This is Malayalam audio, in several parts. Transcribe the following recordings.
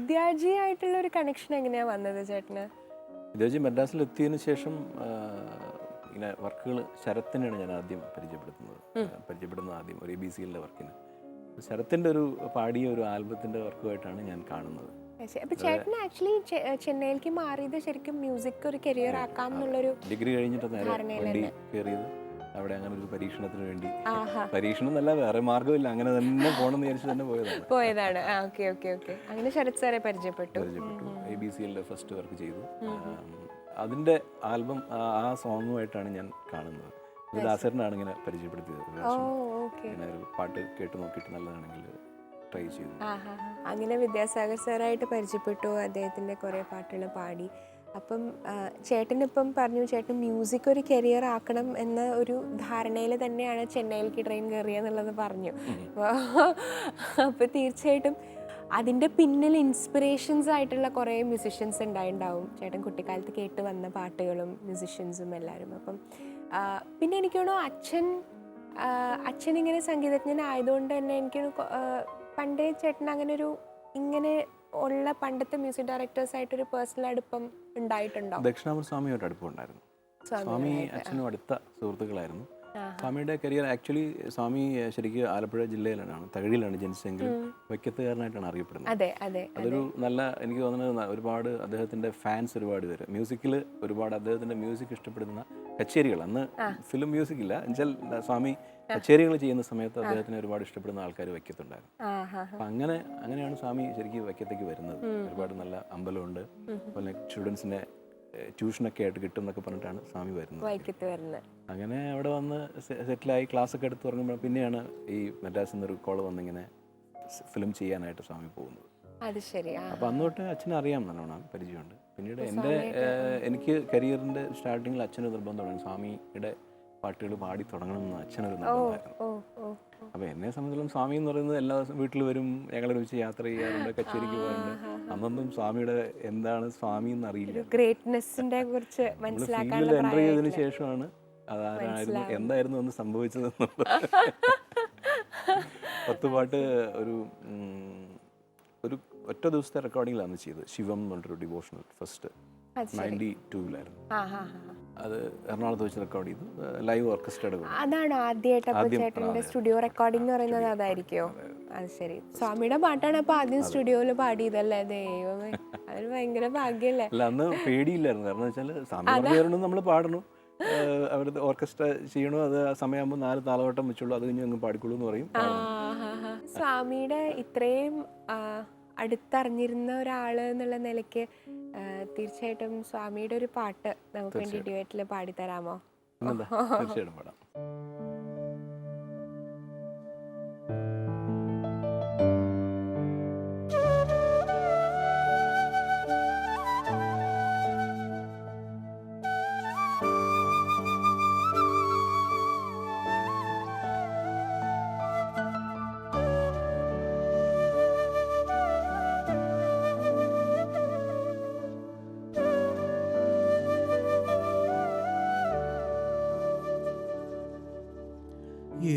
വിദ്യാർത്ഥിയായിട്ടുള്ള ഒരു കണക്ഷൻ എങ്ങനെയാ വന്നത് ചേട്ടന്? വിദ്യാർത്ഥി മദ്രാസിൽ എത്തിയതിനു ശേഷം ഇങ്ങനെ വർക്കുകൾ ശരത്തിനാണ് ഞാൻ ആദ്യം പരിചയപ്പെടുന്നത് ആദ്യം ഒരു ABCയുടെ വർക്കിന്. ശരത്തിൻ്റെ ഒരു പാടിയ ഒരു ആൽബത്തിൻ്റെ വർക്കുമായിട്ടാണ് ഞാൻ കാണുന്നത്. അപ്പൊ ചേട്ടന് ആക്ച്വലി ചെന്നൈയിലേക്ക് മാറിയത് ശരിക്കും മ്യൂസിക് ഒരു കരിയർ ആക്കാം എന്നുള്ളൊരു ഡിഗ്രി കഴിഞ്ഞിട്ട് നേരെ വണ്ടി കയറിയത് അവിടെ അങ്ങനെ ഒരു പരീക്ഷണത്തിന് വേണ്ടി. പരീക്ഷണം എന്നല്ല, വേറെ മാർഗ്ഗമില്ല, അങ്ങനെ തന്നെ പോകണമെന്ന് വിചാരിച്ച് തന്നെ പോയതാണ്. അങ്ങനെ ശരത് സാറെ പരിചയപ്പെട്ടു. ABCയുടെ ഫസ്റ്റ് വർക്ക് ചെയ്തു. അതിൻ്റെ ആൽബം ആ സോങ്ങുമായിട്ടാണ് ഞാൻ കാണുന്നത്. ദാസറിനാണ് ഇങ്ങനെ പരിചയപ്പെടുത്തിയത്. ഇങ്ങനെ ഒരു പാട്ട് കേട്ട് നോക്കിയിട്ട് നല്ലതാണെങ്കിൽ ട്രൈ ചെയ്തു. അങ്ങനെ വിദ്യാസാഗർ സാറായിട്ട് പരിചയപ്പെട്ടു. അദ്ദേഹത്തിൻ്റെ കുറേ പാട്ടുകൾ പാടി. അപ്പം ചേട്ടനിപ്പം പറഞ്ഞു ചേട്ടൻ മ്യൂസിക് ഒരു കരിയർ ആക്കണം എന്ന ഒരു ധാരണയിൽ തന്നെയാണ് ചെന്നൈയിലേക്ക് ട്രെയിൻ കയറിയെന്നുള്ളത് പറഞ്ഞു. അപ്പോൾ തീർച്ചയായിട്ടും അതിൻ്റെ പിന്നിൽ ഇൻസ്പിറേഷൻസ് ആയിട്ടുള്ള കുറേ മ്യൂസിഷ്യൻസ് ഉണ്ടാവും. ചേട്ടൻ കുട്ടിക്കാലത്ത് കേട്ട് വന്ന പാട്ടുകളും മ്യൂസിഷ്യൻസും എല്ലാവരും. അപ്പം പിന്നെ എനിക്ക് തോന്നുന്നു അച്ഛൻ ഇങ്ങനെ സംഗീതജ്ഞനായതുകൊണ്ട് തന്നെ എനിക്ക് പണ്ടേ ചേട്ടൻ അങ്ങനെ ഒരു ഇങ്ങനെ ഉള്ള പണ്ടത്തെ മ്യൂസിക് ഡയറക്ടേഴ്സായിട്ടൊരു പേഴ്സണൽ അടുപ്പം ഉണ്ടായിട്ടുണ്ടോ? ദക്ഷിണാമൂർത്തി സ്വാമിയോട് അടുപ്പമുണ്ടായിരുന്നു. സ്വാമി അച്ഛനും അടുത്ത സുഹൃത്തുക്കളായിരുന്നു. സ്വാമിയുടെ കരിയർ ആക്ച്വലി സ്വാമി ശരിക്കും ആലപ്പുഴ ജില്ലയിലാണ്, തകഴിയിലാണ് ജനിച്ചെങ്കിലും വൈക്കത്തുകാരനായിട്ടാണ് അറിയപ്പെടുന്നത്. അതൊരു നല്ല, എനിക്ക് തോന്നുന്നത് ഒരുപാട് അദ്ദേഹത്തിൻ്റെ ഫാൻസ് ഒരുപാട് പേര് മ്യൂസിക്കിൽ ഒരുപാട് അദ്ദേഹത്തിൻ്റെ മ്യൂസിക് ഇഷ്ടപ്പെടുന്ന കച്ചേരികൾ, അന്ന് ഫിലിം മ്യൂസിക് ഇല്ല എന്നുവെച്ചാൽ സ്വാമി കച്ചേരികൾ ചെയ്യുന്ന സമയത്ത് അദ്ദേഹത്തിന് ഒരുപാട് ഇഷ്ടപ്പെടുന്ന ആൾക്കാർ വൈക്കത്തുണ്ടായിരുന്നു. അപ്പം അങ്ങനെയാണ് സ്വാമി ശരിക്കും വൈക്കത്തേക്ക് വരുന്നത്. ഒരുപാട് നല്ല അമ്പലമുണ്ട്, അതുപോലെ സ്റ്റുഡൻസിനെ ട്യൂഷനൊക്കെ ആയിട്ട് കിട്ടും എന്നൊക്കെ പറഞ്ഞിട്ടാണ് സ്വാമി വരുന്നത്. അങ്ങനെ അവിടെ വന്ന് സെറ്റിലായി ക്ലാസ്സൊക്കെ എടുത്ത് തുടങ്ങുമ്പോൾ പിന്നെയാണ് ഈ മദ്രാസിൽ നിന്നൊരു കോള് വന്നിങ്ങനെ ഫിലിം ചെയ്യാനായിട്ട് സ്വാമി പോകുന്നത്. അപ്പം അന്ന് തൊട്ട് അച്ഛനെ അറിയാം, നല്ലോണം പരിചയമുണ്ട്. പിന്നീട് എനിക്ക് കരിയറിൻ്റെ സ്റ്റാർട്ടിങ്ങിൽ അച്ഛന് നിർബന്ധമാണ് സ്വാമിയുടെ പാട്ടുകൾ പാടി തുടങ്ങണമെന്ന് അച്ഛനൊരു നിർബന്ധമായിരുന്നു. അപ്പോൾ എന്നെ സംബന്ധിച്ചിടത്തോളം സ്വാമി എന്ന് പറയുന്നത് എല്ലാ ദിവസവും വീട്ടിൽ വരും, ഞങ്ങൾ ഒരുമിച്ച് യാത്ര ചെയ്യാറുണ്ട്, കച്ചേരിക്ക് പോകാറുണ്ട്. അന്നൊന്നും സ്വാമിയുടെ എന്താണ് സ്വാമി എന്ന് അറിയില്ല. ഫീൽഡിൽ എൻ്റർ ചെയ്തതിന് ശേഷമാണ് അതാരായിരുന്നു എന്തായിരുന്നു എന്ന് സംഭവിച്ചതെന്നുള്ളത്. 10 പാട്ട് ഒരു ഒറ്റ ദിവസത്തെ റെക്കോർഡിങ്ങിലാണ് ചെയ്തത്. ശിവം എന്ന് പറഞ്ഞൊരു ഡിവോഷണൽ ഫസ്റ്റ് 92-ലായിരുന്നു. അത് എറണാകുളത്ത് വെച്ച് റെക്കോർഡ് ചെയ്തു, ലൈവ് ഓർക്കസ്ട്രയുടെ കൂടെ. അതാണ് ആദ്യമായിട്ട് സ്റ്റുഡിയോ റെക്കോർഡിംഗ് പറയുന്നത് അതായിരിക്കോ? അത് ശരി. സ്വാമിയുടെ പാട്ടാണ് അപ്പൊ ആദ്യം സ്റ്റുഡിയോയിൽ പാടിയതല്ലേ? ദൈവമേ, അതൊരു ഭയങ്കര ഭാഗ്യല്ലേ? അല്ല, അന്ന് പേടിയില്ലായിരുന്നു. കാരണം വെച്ചാൽ സ്വാമി നമ്മൾ പാടണം, അവരുടെ ഓർക്കസ്ട്ര ചെയ്യണോ, അത് ആ സമയമാകുമ്പോൾ 4 താളവട്ടം വെച്ചുള്ളൂ, അത് കഴിഞ്ഞ് അങ്ങ് പാടിക്കൊള്ളൂ എന്ന് പറയും. സ്വാമിയുടെ ഇത്രയും അടുത്തറിഞ്ഞിരുന്ന ഒരാള് എന്നുള്ള നിലയ്ക്ക് തീർച്ചയായിട്ടും സ്വാമിയുടെ ഒരു പാട്ട് നമുക്ക് വേണ്ടി ഡ്യുവറ്റിൽ പാടിത്തരാമോ? തീർച്ചയായിട്ടും പാടാം.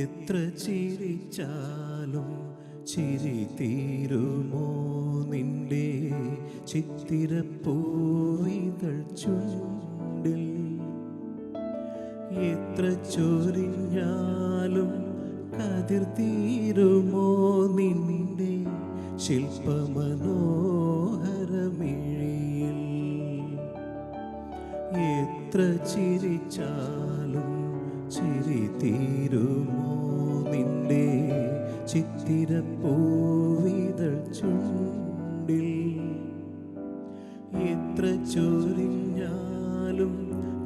എത്ര ചിരിച്ചാലും ചിരി തീരുമോ നിന്റെ ചിത്തിരപ്പൂവിതൾ ചുണ്ടിൽ? എത്ര ചൊരിഞ്ഞാലും കതിർ തീരുമോ നിന്റെ ശില്പമനോഹരമിഴിയിൽ? എത്ര ചിരിച്ചാലും ചിരി തീരുമോ നിന്റെ ചിത്തിരപ്പൂവിതൾ ചുണ്ടിൽ? എത്ര ചൊരിഞ്ഞാലും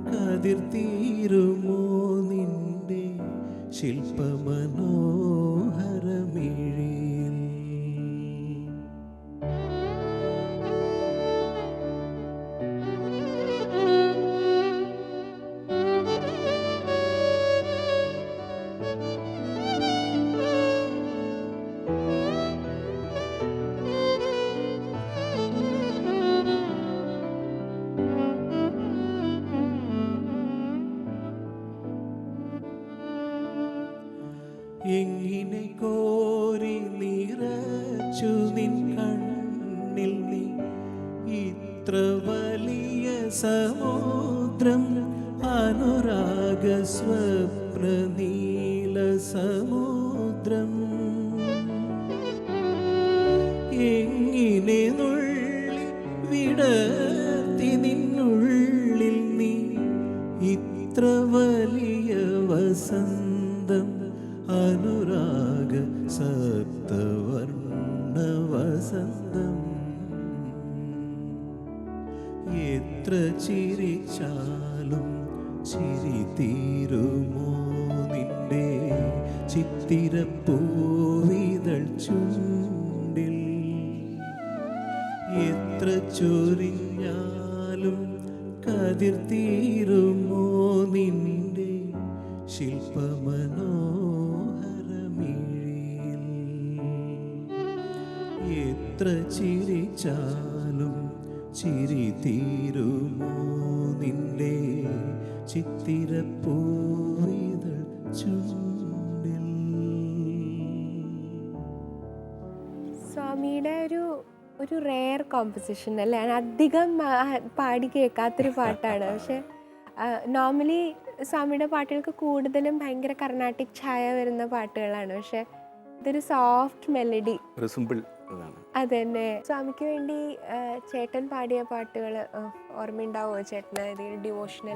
കതിർ തീരുമോ നിന്റെ ശില്പമനോഹരമിഴിയിൽ? എങ്ങനെ സമുദ്രം അനുരാഗ സ്വപ്ന നീല സമുദ്രം എങ്ങിനെ നുള്ളി വിടർത്തി നിന്നുള്ളിൽ നീ ഇത്ര വലിയ വസന്തം അനുരാഗ സപ്തവർണ്ണ വസന്തം എത്ര ചിരിച്ചാലും ചിരി തീരുമോ നിന്റെ ചിത്തിരപ്പൂവിതൾ ചുണ്ടിൽ എത്ര ചൊരിഞ്ഞാലും കതിർ തീരുമോ നിന്റെ ശില്പമനോഹരമിഴിയിൽ എത്ര ചിരിച്ചാലും ചിരി തീരുമോ നിന്റെ ചിത്തിരപ്പൂവിതൾ ചുണ്ടിൽ. സ്വാമിയുടെ ഒരു റെയർ കോമ്പസിഷൻ അല്ലേ, അധികം പാടി കേൾക്കാത്തൊരു പാട്ടാണ്. പക്ഷെ നോർമലി സ്വാമിയുടെ പാട്ടുകൾക്ക് കൂടുതലും ഭയങ്കര കർണാട്ടിക് ഛായ വരുന്ന പാട്ടുകളാണ്. പക്ഷെ ഇതൊരു സോഫ്റ്റ് മെലഡി, ഒരു സിമ്പിൾ ഇതാണ്. അതന്നെ. സ്വാമിക്ക് വേണ്ടി ചേട്ടൻ പാടിയ പാട്ടുകൾ ഓർമ്മയുണ്ടാവോ ചേട്ടന്? ഏതെങ്കിലും ഡിവോഷണൽ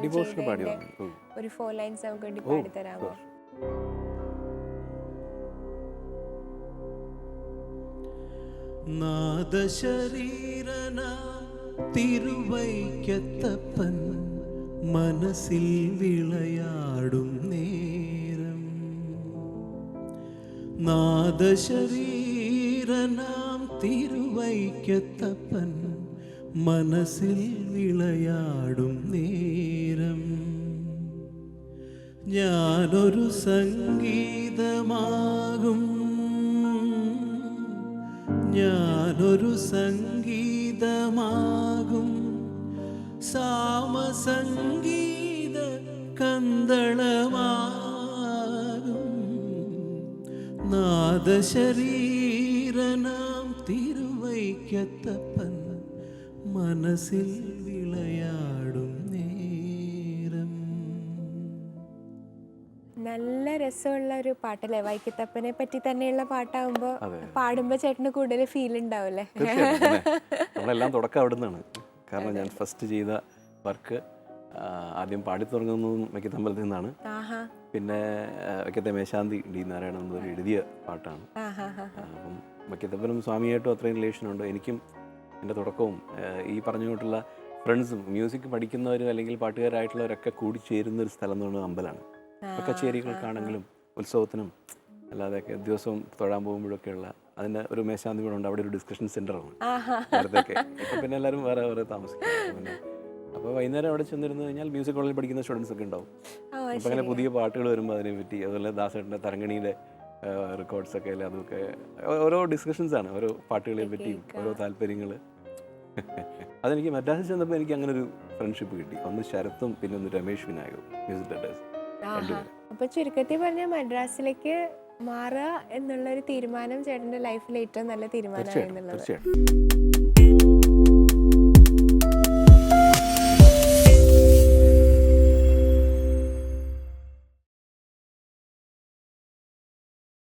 ഒരു 4 ലൈൻസ് നമുക്ക് വേണ്ടി പാടി തരാമോ? നാദശരീരനാം തിരുവൈക്കത്തപ്പൻ മനസ്സിൽ വിളയാടും നേരം നാദശരീരനാം തിരുവൈക്കത്തപ്പൻ മനസ്സിൽ വിളയാടും നേരം ഞാനൊരു സംഗീതമാകും ഞാനൊരു സംഗീതമാകും സാമസംഗീത കന്തളമാകും നാദശരീരനാം തിരുവൈക്കത്തപ്പൻ മനസ്സിൽ വിളയാടും നേരം. നല്ല രസമുള്ള ഒരു പാട്ടല്ലേ, വൈക്കത്തപ്പനെ പറ്റി തന്നെയുള്ള പാട്ടാകുമ്പോൾ പാടുമ്പോൾ ചേട്ടന് കൂടുതൽ ഫീൽ ഉണ്ടാവില്ലേ? നമ്മളെല്ലാം തുടക്കം അവിടെ നിന്നാണ്. കാരണം ഞാൻ ഫസ്റ്റ് ചെയ്ത വർക്ക് ആദ്യം പാടി തുടങ്ങുന്നതും വൈക്കത്തമ്പലത്തിൽ നിന്നാണ്. പിന്നെ വൈക്കത്തെ മേശാന്തി ഡി നാരായണൻ എന്നൊരു എഴുതിയ പാട്ടാണ്. അപ്പം വൈക്കത്തപ്പനും സ്വാമിയായിട്ടും അത്രയും റിലേഷനുണ്ട്. എനിക്കും എൻ്റെ തുടക്കവും ഈ പറഞ്ഞുകൊണ്ടുള്ള ഫ്രണ്ട്സും മ്യൂസിക് പഠിക്കുന്നവരും അല്ലെങ്കിൽ പാട്ടുകാരായിട്ടുള്ളവരൊക്കെ കൂടി ചേരുന്ന ഒരു സ്ഥലം എന്ന് പറയുന്നത് അമ്പലമാണ്. ഇപ്പോൾ കച്ചേരികൾക്കാണെങ്കിലും ഉത്സവത്തിനും അല്ലാതെയൊക്കെ ദിവസവും തൊഴാൻ പോകുമ്പോഴൊക്കെയുള്ള അതിൻ്റെ ഒരു മേശാന്തി കൂടെ ഉണ്ട്. അവിടെ ഒരു ഡിസ്കഷൻ സെൻ്ററാണ് നേരത്തെയൊക്കെ. ഇപ്പം പിന്നെ എല്ലാവരും വേറെ വേറെ താമസിക്കും. പിന്നെ അപ്പോൾ വൈകുന്നേരം അവിടെ ചെന്നിരുന്നു കഴിഞ്ഞാൽ മ്യൂസിക് കോളേജിൽ പഠിക്കുന്ന സ്റ്റുഡൻസ് ഒക്കെ ഉണ്ടാവും. അപ്പം അങ്ങനെ പുതിയ പാട്ടുകൾ വരുമ്പോൾ അതിനെപ്പറ്റി, അതുപോലെ ദാസേട്ടൻ്റെ തരങ്കണിയുടെ റെക്കോർഡ്സൊക്കെ അല്ലേ, അതൊക്കെ ഓരോ ഡിസ്കഷൻസാണ് ഓരോ പാട്ടുകളെ പറ്റിയും ഓരോ താല്പര്യങ്ങൾ. അതെനിക്ക് മദ്രാസിൽ ചെന്നപ്പോൾ എനിക്ക് അങ്ങനെ ഒരു ഫ്രണ്ട്ഷിപ്പ് കിട്ടി. ഒന്ന് ശരത്തും പിന്നെ ഒന്ന് രമേഷ് വിനായകും മ്യൂസിക് ഡയറക്ടേഴ്സ്. അപ്പൊ ചുരുക്കത്തിൽ പറഞ്ഞ മദ്രാസിലേക്ക് മാറുക എന്നുള്ളൊരു തീരുമാനം ചേട്ടന്റെ ലൈഫിൽ ഏറ്റവും നല്ല തീരുമാനമാണ് എന്നുള്ളത്. തീർച്ചയായിട്ടും.